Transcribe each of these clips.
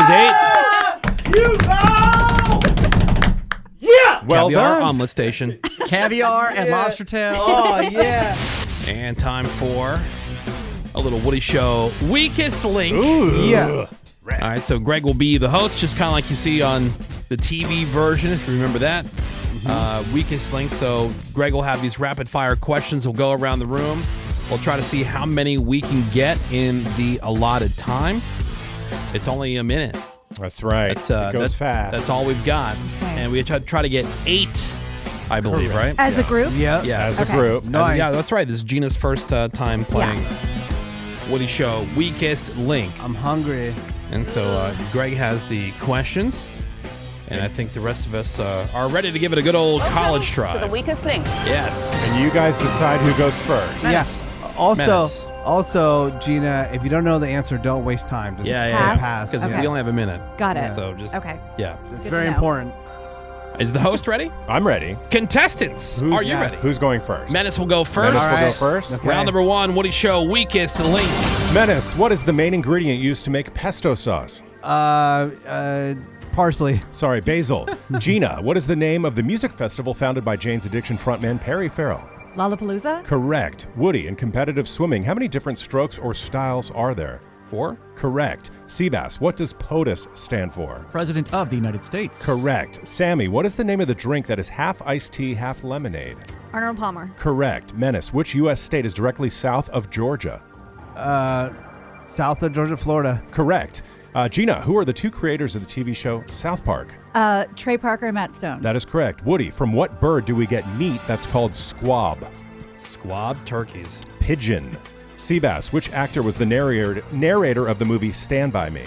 That was 8. You Yeah. Well done. Omelet Station. Caviar and lobster tail. Oh, yeah. And time for a little Woody Show Weakest Link. Ooh. Yeah. All right, so Greg will be the host, just kind of like you see on the TV version, if you remember that. Weakest Link. So Greg will have these rapid-fire questions. We'll go around the room. We'll try to see how many we can get in the allotted time. It's only a minute. That's right. It goes fast. That's all we've got. And we try to get 8, I believe, right? As a group? Yeah, as a group. Nice. Yeah, that's right. This is Gina's first time playing Woody Show Weakest Link. I'm hungry. And so Greg has the questions. And I think the rest of us are ready to give it a good old college try. To the Weakest Link. Yes. And you guys decide who goes first. Yes. Also, Gina, if you don't know the answer, don't waste time. Just pass. Because we only have a minute. Got it. So just yeah. It's very important. Is the host ready? I'm ready. Contestants, are you ready? Who's going first? Menace will go first. Menace will go first. Okay. Round number 1, Woody Show Weakest Link. Menace, what is the main ingredient used to make pesto sauce? Parsley. Sorry, basil. Gina, what is the name of the music festival founded by Jane's Addiction frontman Perry Farrell? Lollapalooza? Correct. Woody, in competitive swimming, how many different strokes or styles are there? 4. Correct. Seabass, what does POTUS stand for? President of the United States. Correct. Sammy, what is the name of the drink that is half iced tea, half lemonade? Arnold Palmer. Correct. Menace, which U.S. state is directly south of Georgia? South of Georgia, Florida. Correct. Gina, who are the 2 creators of the TV show South Park? Trey Parker and Matt Stone. That is correct. Woody, from what bird do we get meat that's called squab? Squab turkeys. Pigeon. Seabass, which actor was the narrator of the movie Stand By Me?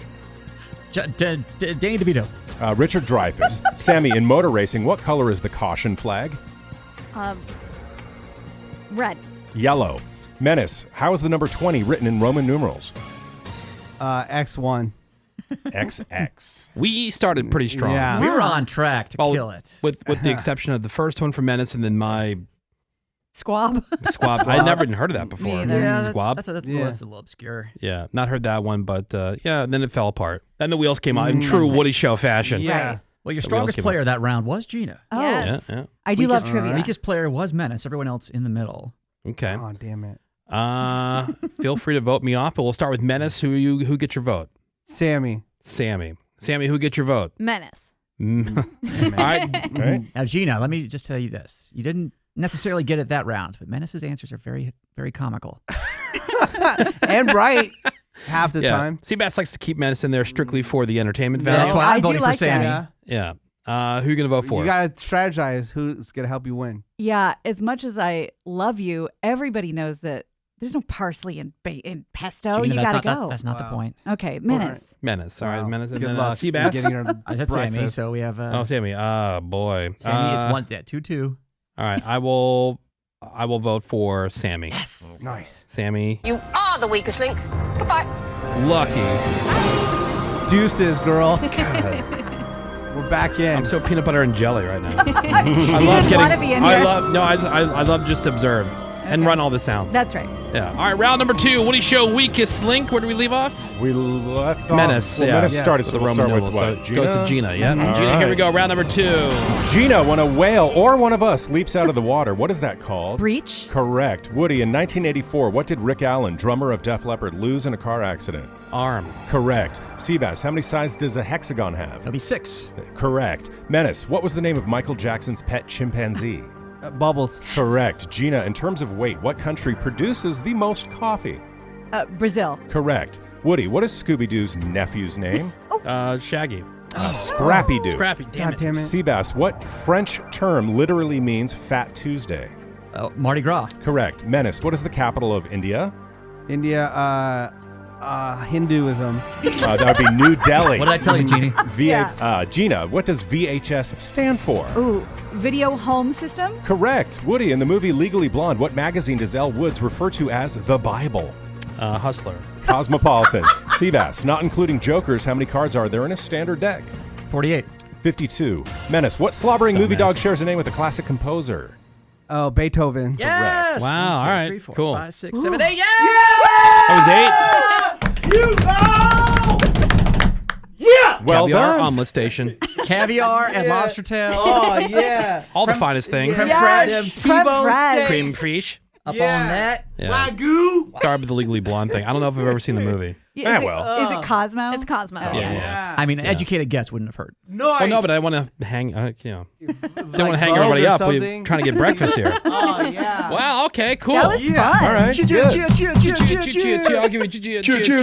Danny DeVito. Richard Dreyfuss. Sammy, in motor racing, what color is the caution flag? Red. Yellow. Menace, how is the number 20 written in Roman numerals? X1. XX. We started pretty strong. Yeah. We were on track to kill it. With the exception of the first one for Menace and then my Squab. squab. I never even heard of that before. Me either. Yeah, Squab? That's a little obscure. Yeah, not heard that one, but then it fell apart. Then the wheels came out in true Woody Show fashion. Yeah. Well, your strongest player that round was Gina. Oh, Yes. Yeah. I do love trivia. Weakest player was Menace. Everyone else in the middle. Okay. Oh, damn it. Feel free to vote me off, but we'll start with Menace. Who gets your vote? Sammy. Sammy, who gets your vote? Menace. All right. All right. Now, Gina, let me just tell you this. You didn't necessarily get it that round, but Menace's answers are very, very comical. And right. Half the time. Seabass likes to keep Menace in there strictly for the entertainment value. That's why I I'm do voting like for Sammy. that. Yeah. Who are you going to vote for? You got to strategize who's going to help you win. Yeah, as much as I love you, everybody knows that there's no parsley in pesto. Gina, You got to that's go. that's not the point. Okay, Menace. Menace. All right, Wow. Menace. And Good then luck. Seabass. Getting her That's Sammy, breakfast. so we have... Oh, Sammy. Oh, boy. Sammy, it's 2-2. All right, I will vote for Sammy. Yes. Nice. Sammy. You are the weakest link. Goodbye. Lucky. Deuces, girl. God. We're back in. I'm so peanut butter and jelly right now. I You love didn't want to be in I here. love just observe and run all the sounds. That's right. Yeah. All right, round number 2. Woody Show Weakest Link. Where do we leave off? We left off. Menace. Well, yeah. Menace started, So so the we'll Roman start with numeral. what? So it goes to Gina. Yeah. All Gina, here we right. go. Round number 2. Gina, when a whale or one of us leaps out of the water, what is that called? Breach. Correct. Woody, in 1984, what did Rick Allen, drummer of Def Leppard, lose in a car accident? Arm. Correct. Seabass, how many sides does a hexagon have? That'll be 6. Correct. Menace, what was the name of Michael Jackson's pet chimpanzee? Bubbles. Correct. Gina, in terms of weight, what country produces the most coffee? Brazil. Correct. Woody, what is Scooby-Doo's nephew's name? Shaggy. Scrappy-Doo. Scrappy. Damn God damn it. Seabass, what French term literally means Fat Tuesday? Mardi Gras. Correct. Menace, what is the capital of India? India, Hinduism. That would be New Delhi. What did I tell you, Jeannie? Gina, what does VHS stand for? Ooh, video home system. Correct. Woody, in the movie Legally Blonde, what magazine does Elle Woods refer to as the Bible? Hustler. Cosmopolitan. Seabass, not including jokers, how many cards are there in a standard deck? 48. 52. Menace, what slobbering movie dog shares a name with a classic composer? Oh, Beethoven. Yes. Wow, 1, 2, all right, 3, 4, cool. 5, 6, 7, 8. Yeah! That was 8. You go! Yeah! Well Caviar done. omelet station. Caviar and lobster tail. Oh, yeah. All the finest things. Creme Yes, fraiche. creme T-bone fraiche. steak. Cream fraiche. Up Yeah. on that. Yeah. Wagyu. Sorry about the Legally Blonde thing. I don't know if I've ever seen the movie. Yeah, is, well. is it Cosmo? It's Cosmo. Oh, Yeah. I mean, an educated guess wouldn't have hurt. Nice. Well, no, but I want to hang, don't want Like to hang Vogue everybody or up. We're something. trying to get breakfast here. Oh, yeah. Wow, okay, cool. That was Yeah. fun. All right. I'll give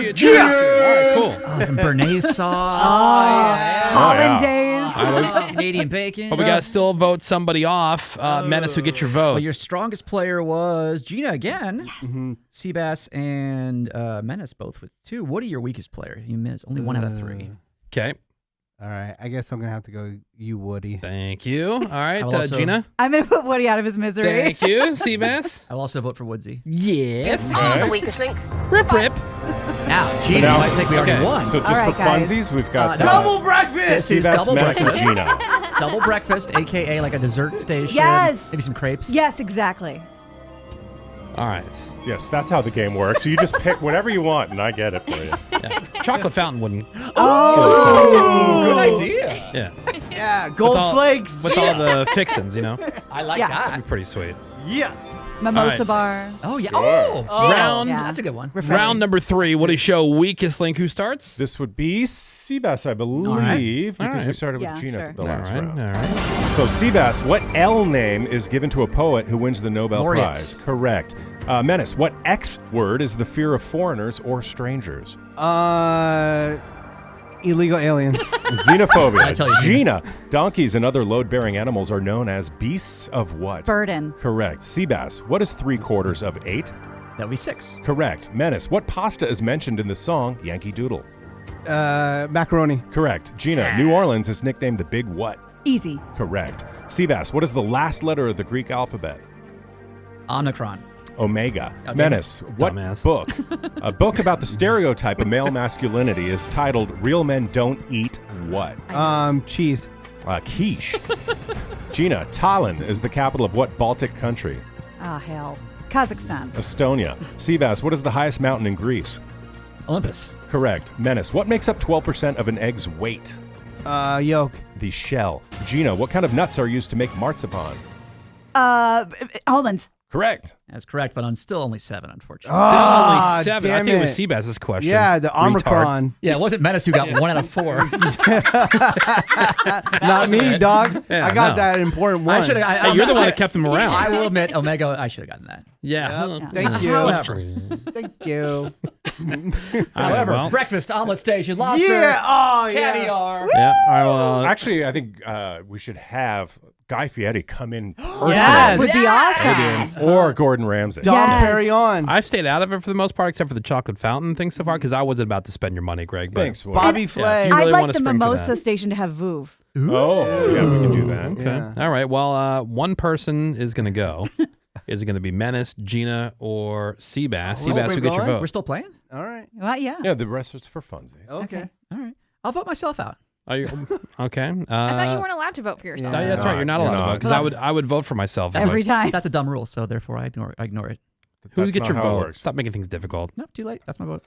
you cheer. All right, cool. Oh, some béarnaise sauce. Hollandaise. Canadian bacon. But we got to still vote somebody off. Menace, who get your vote? Well, your strongest player was Gina again. Seabass and Menace both with 2. Woody, your weakest player. You missed only 1 out of 3. Okay, All right. I guess I'm going to have to go you, Woody. thank you. All right, I'll also- Gina. I'm going to put Woody out of his misery. Thank you, Seabass. I'll also vote for Woodsy. Yes. Are the weakest link. Rip, rip. Now, Gina, now- I think we already okay. won. So just All right, for guys. funsies, we've got Double breakfast. This is Seabass, double Menace, and breakfast. Gina. Double breakfast, a.k.a. like a dessert station. Yes. Maybe some crepes. Yes, exactly. All right. Yes, that's how the game works. So you just pick whatever you want, and I get it for you. Yeah. Chocolate fountain wouldn't. Good idea. Yeah. Yeah. Gold With all- flakes. With all the fixins, you know? I like Yeah. That'd that. be pretty sweet. Yeah. Mimosa All right. bar. Oh, yeah. Oh, Round Yeah. That's a good one. Refreshing. round number 3. Woody Show weakest link. Who starts? This would be Seabass, I believe, All because we right. started with Yeah, Gina sure. the All last right. round. All right. So, Seabass, what L name is given to a poet who wins the Nobel Laureate. Prize? Correct. Menace, what X word is the fear of foreigners or strangers? Illegal alien. Xenophobia. I tell you, Gina, donkeys and other load-bearing animals are known as beasts of what? Burden. Correct. Seabass, what is 3/4 of 8? That'll be 6. Correct. Menace, what pasta is mentioned in the song Yankee Doodle? Macaroni. Correct. Gina, New Orleans is nicknamed the Big What? Easy. Correct. Seabass, what is the last letter of the Greek alphabet? Omicron. Omega. Oh, damn Menace, what Dumbass. book? A book about the stereotype of male masculinity is titled Real Men Don't Eat What? Cheese. Quiche. Gina, Tallinn is the capital of what Baltic country? Oh, hell. Kazakhstan. Estonia. Seabass, what is the highest mountain in Greece? Olympus. Correct. Menace, what makes up 12% of an egg's weight? Yolk. The shell. Gina, what kind of nuts are used to make marzipan? Almonds. Correct. That's correct, but I'm still only 7, unfortunately. Still only Ah, 7. I damn think it was it. Seabass's question. Yeah, the Retard. Omicron. Yeah, it wasn't Menace who got 1 out of 4. Not me, dog. Yeah, I got no. that important one. I should have. Hey, you're the one that kept them around. I will admit, Omega, I should have gotten that. Yeah. Thank you. Whatever. Thank you. However, well. breakfast, omelet station, lobster, Yeah. Oh, yeah. caviar. Yeah. All right. Well, Actually, I think we should have Guy Fieri come in personally. Yes. Would be awesome. Or Gordon Ramsay. Dom Yes. Perignon. I've stayed out of it for the most part, except for the chocolate fountain thing so far, because I wasn't about to spend your money, Greg. But Thanks, Woody. Bobby Yeah, Flay. if you I'd really like wanna the spring for mimosa that. station to have Vouv. Oh, yeah, we can do that. Okay. Yeah. All right. Well, one person is going to go. Is it going to be Menace, Gina, or Seabass? Seabass, we're who gets your going? vote? We're still playing? All right. Well, yeah. Yeah, the rest is for funsies. Okay. All right. I'll vote myself out. Are you okay? I thought you weren't allowed to vote for yourself. Yeah. That's right. You're not allowed to You're vote not. because I would vote for myself. Every time. That's a dumb rule, so therefore I ignore it. Who That's gets not your how it vote? works. Stop making things difficult. Nope, too late. That's my vote.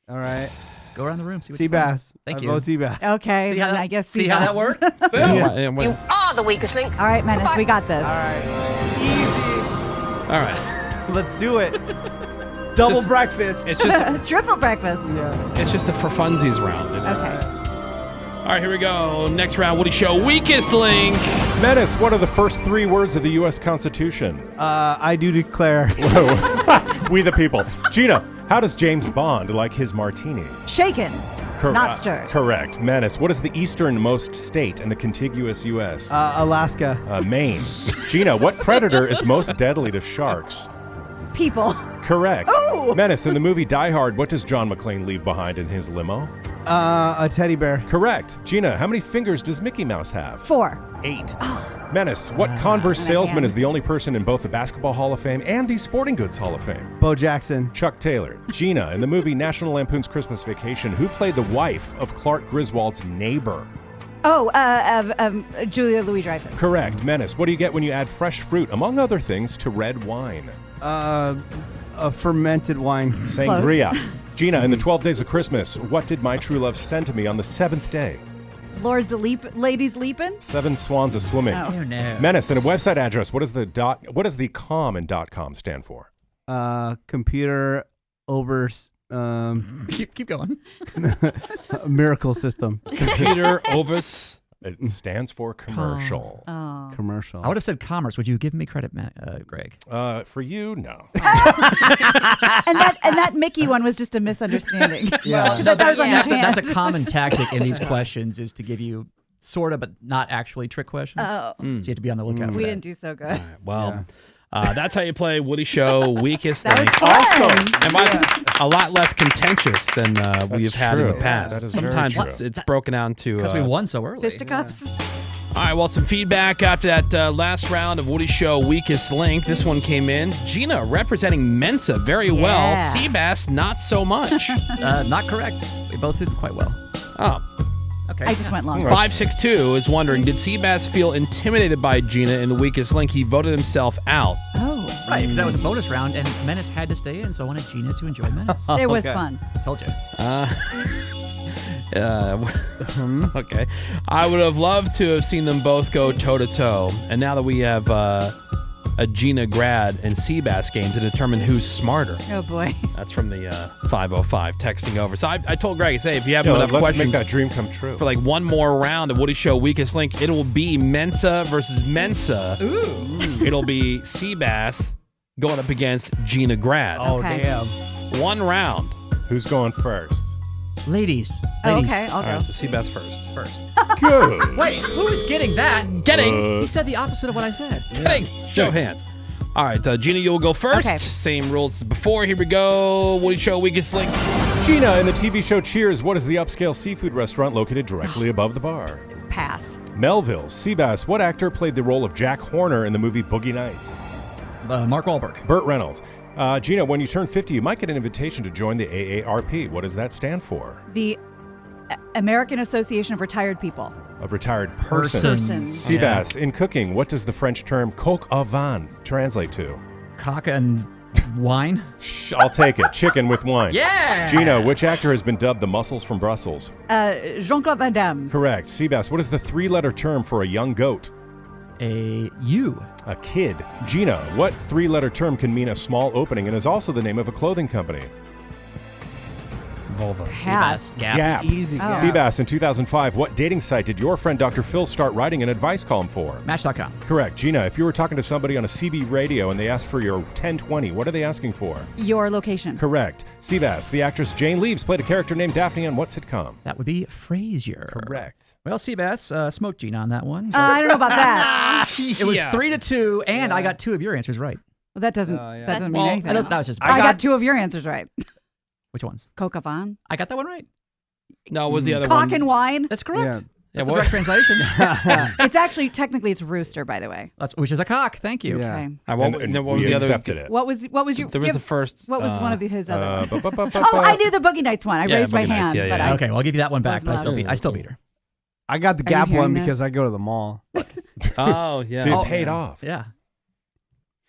All right. Go around the room. See what you find. Seabass. Thank I you. vote Seabass. Okay. See how then that, I guess see how that Seabass. worked? You are the weakest link. All right, Menace. We got this. All right. All right. Easy. Let's do it. Double Just- breakfast. It's just Triple breakfast. yeah. it's just a for funsies round. you know? Okay. All right, here we go. Next round, Woody Show. Weakest link. Menace, what are the first 3 words of the U.S. Constitution? I do declare. We the people. Gina, how does James Bond like his martinis? Shaken. Not stirred. Correct. Menace, what is the easternmost state in the contiguous U.S.? Alaska. Maine. Gina, what predator is most deadly to sharks? People. Correct. Oh! Menace, in the movie Die Hard, what does John McClane leave behind in his limo? A teddy bear. Correct. Gina, how many fingers does Mickey Mouse have? 4. 8. Menace, what Converse And salesman again. is the only person in both the Basketball Hall of Fame and the Sporting Goods Hall of Fame? Bo Jackson. Chuck Taylor. Gina, in the movie National Lampoon's Christmas Vacation, who played the wife of Clark Griswold's neighbor? Oh, Julia Louis-Dreyfus. Correct. Menace, what do you get when you add fresh fruit, among other things, to red wine? A fermented wine. Sangria. Gina, in the 12 Days of Christmas, what did my true love send to me on the 7th day? Ladies leaping? 7 swans a swimming. Oh, no. Menace, and a website address. What does the com in .com stand for? Computer over Keep going. miracle system. Peter Ovis. It stands for commercial. Oh. Commercial. I would have said commerce. Would you give me credit, Greg? For you, no. and that Mickey one was just a misunderstanding. Yeah. That was on That's your hand. a common tactic in these questions is to give you sort of, but not actually trick questions. Oh. So you have to be on the lookout for We that. didn't do so good. All right, well, that's how you play Woody Show Weakest That was Link. fun. Awesome. And a lot less contentious than we've had in the true. past. That is very Sometimes true. it's broken down to. Because we won so early. Fisticuffs. All right, well, some feedback after that last round of Woody Show Weakest Link. This one came in. Gina representing Mensa very well. Yeah. Seabass, not so much. Not correct. We both did quite well. Oh. Okay. I just went long. 562 is wondering, did Seabass feel intimidated by Gina in the Weakest Link? He voted himself out. Oh. Right, because that was a bonus round, and Menace had to stay in, so I wanted Gina to enjoy Menace. It was Okay. fun. Told you. Okay. I would have loved to have seen them both go toe-to-toe. And now that we have a Gina Grad and Seabass game to determine who's smarter. Oh, boy. That's from the 505 texting over. So I told Greg, say, if you have Yeah, enough let's questions make that dream come true. for like one more round of Woody Show Weakest Link, it will be Mensa versus Mensa. Ooh. It'll be Seabass going up against Gina Grad. Oh, Okay. damn. One round. Who's going first? Ladies. Oh, Ladies okay, I'll All go. right, so Seabass first. first. Good. Wait, who's getting that? Getting. He said the opposite of what I said. Getting. Show of hands. All right, Gina, you will go first. Okay. Same rules as before. Here we go. Woody Show Weakest Link. Gina, in the TV show Cheers, what is the upscale seafood restaurant located directly above the bar? Pass. Melville, Seabass, what actor played the role of Jack Horner in the movie Boogie Nights? Mark Wahlberg. Burt Reynolds. Gina, when you turn 50, you might get an invitation to join the AARP. What does that stand for? The American Association of Retired People. A retired person. Persons. Seabass, in cooking, what does the French term coq au vin translate to? Cock and wine. Shh, I'll take it. Chicken with wine. Yeah. Gina, which actor has been dubbed the Muscles from Brussels? Jean-Claude Van Damme. Correct. Seabass, what is the 3-letter term for a young goat? A you. A kid. Gina, what 3-letter term can mean a small opening and is also the name of a clothing company? Volvo. Pass. Gap. Easy. Oh. Seabass, in 2005, what dating site did your friend Dr. Phil start writing an advice column for? Match.com. Correct. Gina, if you were talking to somebody on a CB radio and they asked for your 1020, what are they asking for? Your location. Correct. Seabass, the actress Jane Leeves played a character named Daphne on what sitcom? That would be Frasier. Correct. Well, Seabass smoked Gina on that one. I don't know about that. It was 3-2, and I got 2 of your answers right. Well, that doesn't yeah. that doesn't mean Well, anything. that was just. I got 2 of your answers right. Which ones? Coq au vin. I got that one right. No, what was the other one? Cock and wine. That's correct. Yeah. Yeah, That's the what- direct translation. It's actually technically it's rooster, by the way. Which is a cock. Thank you. Yeah. Okay. All right, And what was we the other? accepted it. What was your? There was the first. What was one of his other? ones? Oh, Oh, I knew the Boogie Nights one. I Yeah, raised my Boogie Nights, hand, yeah, but yeah. I Okay, well, I'll give you that one back, but Wasn't I still beat her. I got the Are you Gap hearing one this? because I go to the mall. Oh, yeah. So Oh, it paid off. Yeah.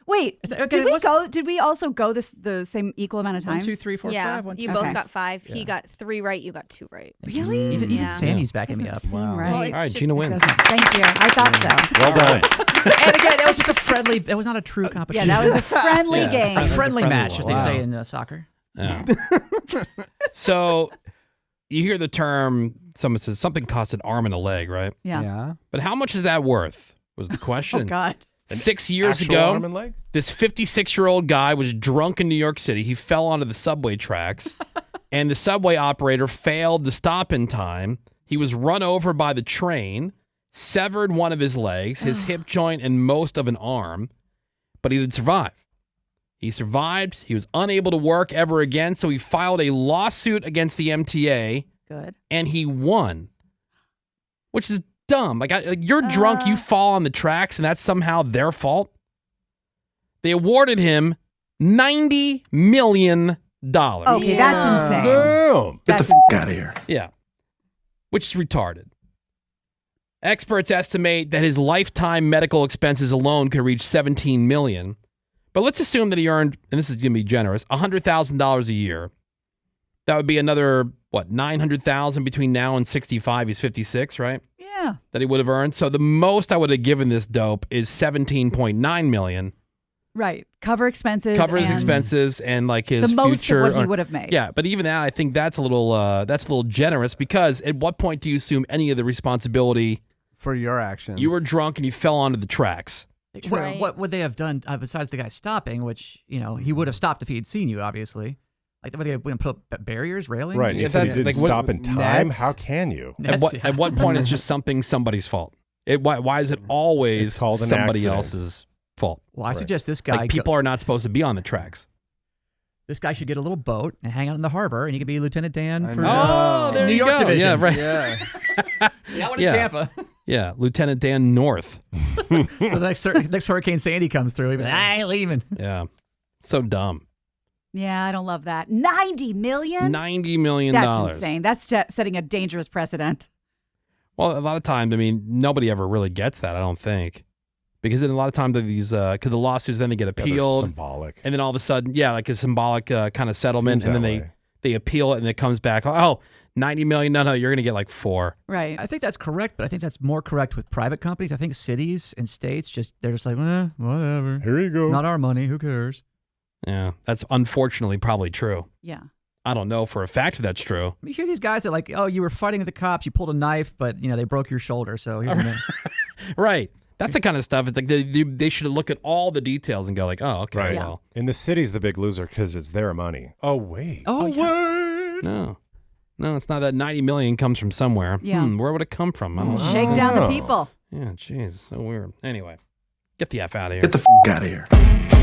Wait. Is that- okay, did we what's- go? Did we also go the same equal amount of 1, times? 2, 3, 4, Yeah, 5. 1, you 2, both Okay. got 5. He Yeah. got 3 right. You got 2 right. Really? Even Yeah. Sandy's backing me Doesn't up. seem Wow. right. Well, All right, just- Gina wins. Thank you. I thought so. Well done. And again, it was just a friendly. It was not a true competition. Yeah, that was a friendly Yeah. game. a That's a friendly friendly match, one. as they Wow. say in soccer. Yeah. So you hear the term, someone says something costs an arm and a leg, right? Yeah. But how much is that worth was the question. Oh God. 6 years Actual ago, arm and leg? this 56-year-old guy was drunk in New York City. He fell onto the subway tracks, and the subway operator failed to stop in time. He was run over by the train, severed one of his legs, his hip joint, and most of an arm, but he did survive. He survived. He was unable to work ever again, so he filed a lawsuit against the MTA, Good. and he won, which is dumb. Like you're drunk, you fall on the tracks, and that's somehow their fault. They awarded him $90 million. Okay, that's insane. Boom. That's insane. out of here. Yeah, which is retarded. Experts estimate that his lifetime medical expenses alone could reach $17 million. But let's assume that he earned, and this is going to be generous, $100,000 a year. That would be another, what, 900,000 between now and 65. He's 56, right? Yeah. That he would have earned. So the most I would have given this dope is 17.9 million. Right. Cover expenses. Covers and expenses and like his the most future. of what he would have made. Yeah, but even that, I think that's a little generous because at what point do you assume any of the responsibility for your actions? You were drunk and you fell onto the tracks. Right. What would they have done besides the guy stopping, which, he would have stopped if he had seen you, obviously. Like, were they going to put up barriers, railings? Right. Yeah, You said that's- he didn't like, what- stop in time. Nets? How can you? At what point is just somebody's fault? Why is it always It's called an somebody accident. else's fault? Well, I suggest this guy. Like people are not supposed to be on the tracks. This guy should get a little boat and hang out in the harbor, and he could be Lieutenant Dan I for know. Oh, there New you York go. Division. Yeah, right. Yeah. Yeah, I went Yeah. to Tampa. Yeah, Lieutenant Dan North. So the next Hurricane Sandy comes through, he'd be like, I ain't leaving. Yeah, so dumb. Yeah, I don't love that. 90 million? $90 million. That's insane. That's setting a dangerous precedent. Well, a lot of times, I mean, nobody ever really gets that, I don't think. Because then a lot of times these, because the lawsuits, then they get Yeah, they're appealed. symbolic. And then all of a sudden, yeah, like a symbolic kind of settlement. Seems And then that way. they appeal it and it comes back. Oh, 90 million. No, you're going to get like 4. Right. I think that's correct, but I think that's more correct with private companies. I think cities and states they're just like, whatever. Here you go. Not our money. Who cares? Yeah, that's unfortunately probably true. Yeah. I don't know for a fact if that's true. You hear these guys that are like, oh, you were fighting with the cops, you pulled a knife, but they broke your shoulder. So here's a minute. Right. That's the kind of stuff. It's like they should look at all the details and go like, oh, okay, Right. well. In the city's the big loser because it's their money. Oh, wait. Oh, wait. No, it's not that 90 million comes from somewhere. Yeah. Where would it come from? I don't know. Shake down the Oh. people. Yeah, jeez, so weird. Anyway, get the F out of here. Get the f*** out of here.